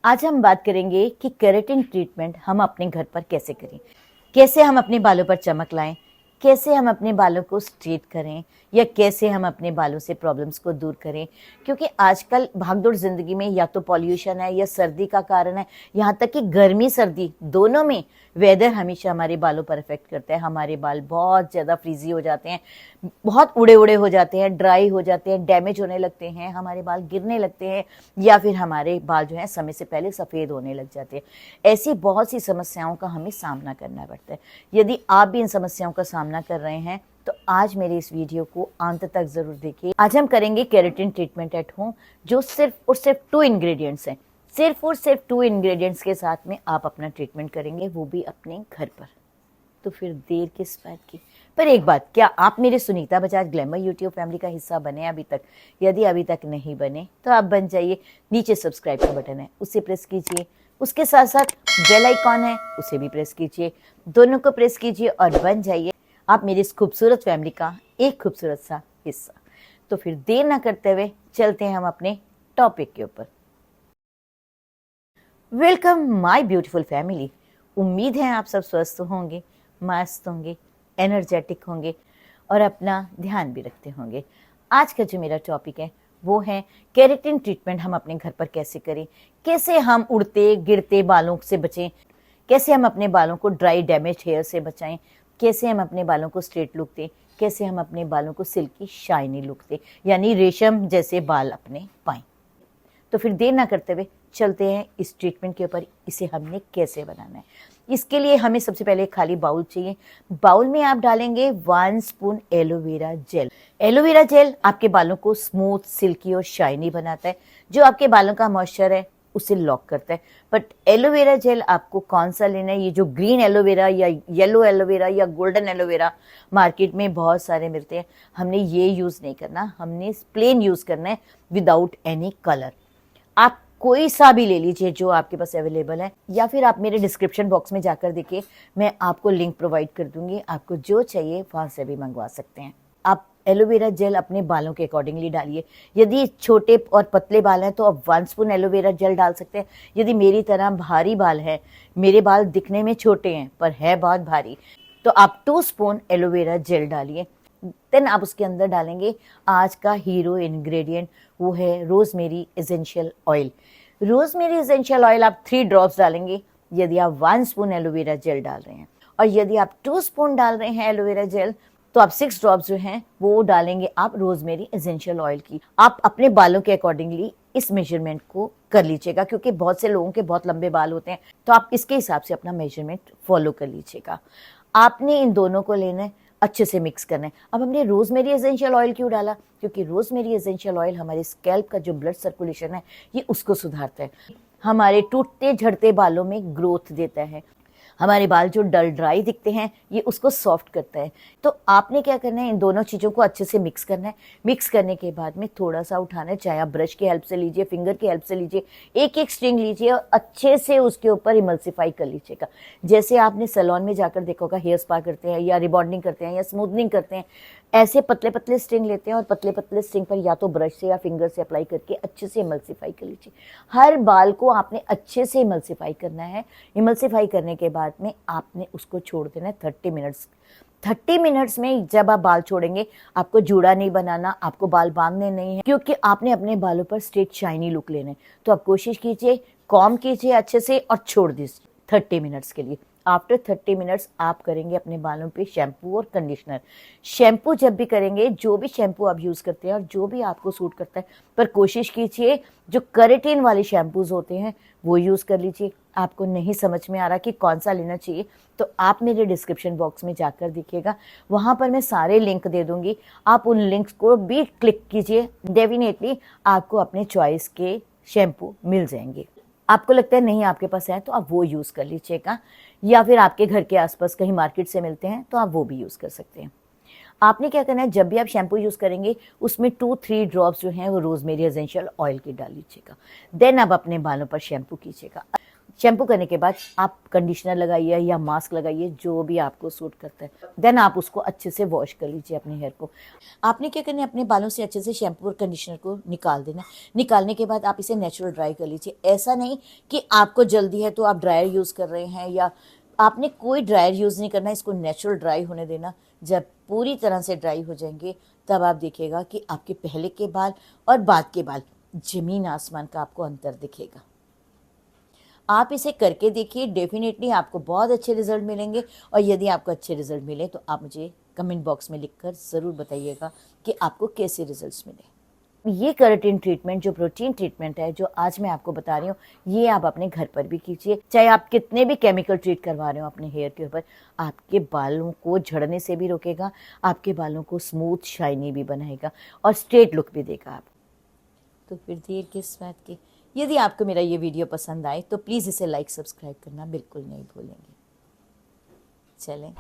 आज हम बात करेंगे कि केराटिन ट्रीटमेंट हम अपने घर पर कैसे करें, कैसे हम अपने बालों पर चमक लाएं, कैसे हम अपने बालों को स्ट्रेट करें या कैसे हम अपने बालों से प्रॉब्लम्स को दूर करें। क्योंकि आजकल भागदौड़ ज़िंदगी में या तो पॉल्यूशन है या सर्दी का कारण है, यहाँ तक कि गर्मी सर्दी दोनों में वेदर हमेशा हमारे बालों पर इफेक्ट करता है। हमारे बाल बहुत ज़्यादा फ्रीजी हो जाते हैं, बहुत उड़े उड़े हो जाते हैं, ड्राई हो जाते हैं, डैमेज होने लगते हैं, हमारे बाल गिरने लगते हैं या फिर हमारे बाल जो है समय से पहले सफ़ेद होने लग जाते हैं। ऐसी बहुत सी समस्याओं का हमें सामना करना पड़ता है। यदि आप भी इन समस्याओं का सामना कर रहे हैं तो आज मेरे इस वीडियो को अंत तक जरूर देखिए। आज हम करेंगे केराटिन ट्रीटमेंट एट होम, जो सिर्फ और सिर्फ 2 इंग्रेडिएंट्स हैं। सिर्फ और सिर्फ 2 इंग्रेडिएंट्स के साथ में आप अपना ट्रीटमेंट करेंगे, वो भी अपने घर पर। तो फिर देर किस बात की। पर एक बात, क्या आप मेरे Sunita Bajaj glamour YouTube family का हिस्सा बने अभी तक? यदि अभी तक नहीं बने तो आप बन जाइए। नीचे सब्सक्राइब का बटन है, उसे प्रेस कीजिए। उसके साथ साथ बेल आइकॉन है, उसे भी प्रेस कीजिए। दोनों को प्रेस कीजिए और बन जाइए आप मेरी इस खूबसूरत फैमिली का एक खूबसूरत सा हिस्सा। तो फिर देर ना करते हुए चलते हैं हम अपने टॉपिक के ऊपर। Welcome my beautiful family. उम्मीद है आप सब स्वस्थ होंगे, मस्त होंगे, एनर्जेटिक होंगे और अपना ध्यान भी रखते होंगे। आज का जो मेरा टॉपिक है वो है केराटिन ट्रीटमेंट हम अपने घर पर कैसे करें, कैसे हम उड़ते गिरते बालों से बचें, कैसे हम अपने बालों को ड्राई डैमेज हेयर से बचाएं, कैसे हम अपने बालों को स्ट्रेट लुक दें, कैसे हम अपने बालों को सिल्की शाइनी लुक दें, यानी रेशम जैसे बाल अपने पाएं। तो फिर देर ना करते हुए चलते हैं इस ट्रीटमेंट के ऊपर। इसे हमने कैसे बनाना है, इसके लिए हमें सबसे पहले खाली बाउल चाहिए। बाउल में आप डालेंगे 1 spoon aloe vera gel. Aloe vera gel आपके बालों को स्मूथ, सिल्की और शाइनी बनाता है, जो आपके बालों का मॉइस्चर है उसे लॉक करता है। बट एलोवेरा जेल आपको कौन सा लेना है, ये जो ग्रीन एलोवेरा या येलो एलोवेरा या गोल्डन एलोवेरा मार्केट में बहुत सारे मिलते हैं, हमने ये यूज़ नहीं करना। हमने प्लेन यूज़ करना है विदाउट एनी कलर। आप कोई सा भी ले लीजिए जो आपके पास अवेलेबल है, या फिर आप मेरे डिस्क्रिप्शन बॉक्स में जाकर देखिए, मैं आपको लिंक प्रोवाइड कर दूंगी। आपको जो चाहिए वहां से भी मंगवा सकते हैं। आप एलोवेरा जेल अपने बालों के अकॉर्डिंगली डालिए। यदि छोटे और पतले बाल हैं तो आप 1 स्पून एलोवेरा जेल डाल सकते हैं। यदि मेरी तरह भारी बाल है, मेरे बाल दिखने में छोटे हैं पर है बहुत भारी, तो आप 2 स्पून एलोवेरा जेल डालिए। देन आप उसके अंदर डालेंगे आज का हीरो इंग्रेडिएंट, वो है rosemary essential oil. Rosemary essential oil आप 3 ड्रॉप्स डालेंगे यदि आप 1 स्पून एलोवेरा जेल डाल रहे हैं, और यदि आप 2 स्पून डाल रहे हैं एलोवेरा जेल तो आप 6 ड्रॉप्स जो हैं वो डालेंगे आप रोजमेरी एसेंशियल ऑयल की। आप अपने बालों के अकॉर्डिंगली इस मेजरमेंट को कर लीजिएगा, क्योंकि बहुत से लोगों के बहुत लंबे बाल होते हैं, तो आप इसके हिसाब से अपना मेजरमेंट फॉलो कर लीजिएगा। आपने इन दोनों को लेना है, अच्छे से मिक्स करना है। अब हमने रोजमेरी एसेंशियल ऑयल क्यों डाला? क्योंकि रोजमेरी एसेंशियल ऑयल हमारे स्कैल्प का जो ब्लड सर्कुलेशन है ये उसको सुधारता है, हमारे टूटते झड़ते बालों में ग्रोथ देता है, हमारे बाल जो डल ड्राई दिखते हैं ये उसको सॉफ्ट करता है। तो आपने क्या करना है, इन दोनों चीज़ों को अच्छे से मिक्स करना है। मिक्स करने के बाद में थोड़ा सा उठाना है, चाहे आप ब्रश की हेल्प से लीजिए, फिंगर की हेल्प से लीजिए, एक एक स्ट्रिंग लीजिए और अच्छे से उसके ऊपर इमल्सिफाई कर लीजिएगा। जैसे आपने सैलून में जाकर देखा होगा, हेयर स्पा करते हैं या रिबॉन्डिंग करते हैं या स्मूथनिंग करते हैं, ऐसे पतले पतले स्ट्रिंग लेते हैं और पतले पतले स्ट्रिंग पर या तो ब्रश से या फिंगर से अप्लाई करके अच्छे से इमल्सिफाई कर लीजिए। हर बाल को आपने अच्छे से इमल्सिफाई करना है। इमल्सिफाई करने के बाद में आपने उसको छोड़ देना है 30 मिनट्स। 30 मिनट्स में जब आप बाल छोड़ेंगे, आपको जूड़ा नहीं बनाना, आपको बाल बांधने नहीं है, क्योंकि आपने अपने बालों पर स्ट्रेट शाइनी लुक लेना है। तो आप कोशिश कीजिए, कॉम्ब कीजिए अच्छे से और छोड़ दीजिए 30 मिनट्स के लिए। आफ्टर 30 मिनट्स आप करेंगे अपने बालों पे शैम्पू और कंडीशनर। शैम्पू जब भी करेंगे, जो भी शैम्पू आप यूज़ करते हैं और जो भी आपको सूट करता है, पर कोशिश कीजिए जो केराटिन वाले शैम्पूज होते हैं वो यूज़ कर लीजिए। आपको नहीं समझ में आ रहा कि कौन सा लेना चाहिए तो आप मेरे डिस्क्रिप्शन बॉक्स में जाकर देखिएगा, वहाँ पर मैं सारे लिंक दे दूँगी। आप उन लिंक्स को भी क्लिक कीजिए, डेफिनेटली आपको अपने चॉइस के शैम्पू मिल जाएंगे। आपको लगता है नहीं आपके पास है तो आप वो यूज़ कर लीजिएगा, या फिर आपके घर के आसपास कहीं मार्केट से मिलते हैं तो आप वो भी यूज़ कर सकते हैं। आपने क्या करना है, जब भी आप शैम्पू यूज़ करेंगे उसमें 2-3 ड्रॉप्स जो हैं वो रोजमेरी एसेंशियल ऑयल की डाल लीजिएगा। देन आप अपने बालों पर शैम्पू कीजिएगा। शैम्पू करने के बाद आप कंडीशनर लगाइए या मास्क लगाइए, जो भी आपको सूट करता है। देन आप उसको अच्छे से वॉश कर लीजिए अपने हेयर को। आपने क्या करना है, अपने बालों से अच्छे से शैम्पू और कंडीशनर को निकाल देना। निकालने के बाद आप इसे नेचुरल ड्राई कर लीजिए। ऐसा नहीं कि आपको जल्दी है तो आप ड्रायर यूज़ कर रहे हैं, या आपने कोई ड्रायर यूज़ नहीं करना, इसको नेचुरल ड्राई होने देना। जब पूरी तरह से ड्राई हो जाएंगे तब आप देखिएगा कि आपके पहले के बाल और बाद के बाल, ज़मीन आसमान का आपको अंतर दिखेगा। आप इसे करके देखिए, डेफिनेटली आपको बहुत अच्छे रिजल्ट मिलेंगे। और यदि आपको अच्छे रिजल्ट मिले तो आप मुझे कमेंट बॉक्स में लिखकर ज़रूर बताइएगा कि आपको कैसे रिजल्ट्स मिले। ये केराटिन ट्रीटमेंट, जो प्रोटीन ट्रीटमेंट है, जो आज मैं आपको बता रही हूँ, ये आप अपने घर पर भी कीजिए। चाहे आप कितने भी केमिकल ट्रीट करवा रहे हो अपने हेयर के ऊपर, आपके बालों को झड़ने से भी रोकेगा, आपके बालों को स्मूथ शाइनी भी बनाएगा और स्ट्रेट लुक भी देगा आपको। तो फिर देर किस बात की। यदि आपको मेरा ये वीडियो पसंद आए तो प्लीज़ इसे लाइक सब्सक्राइब करना बिल्कुल नहीं भूलेंगे। चलें।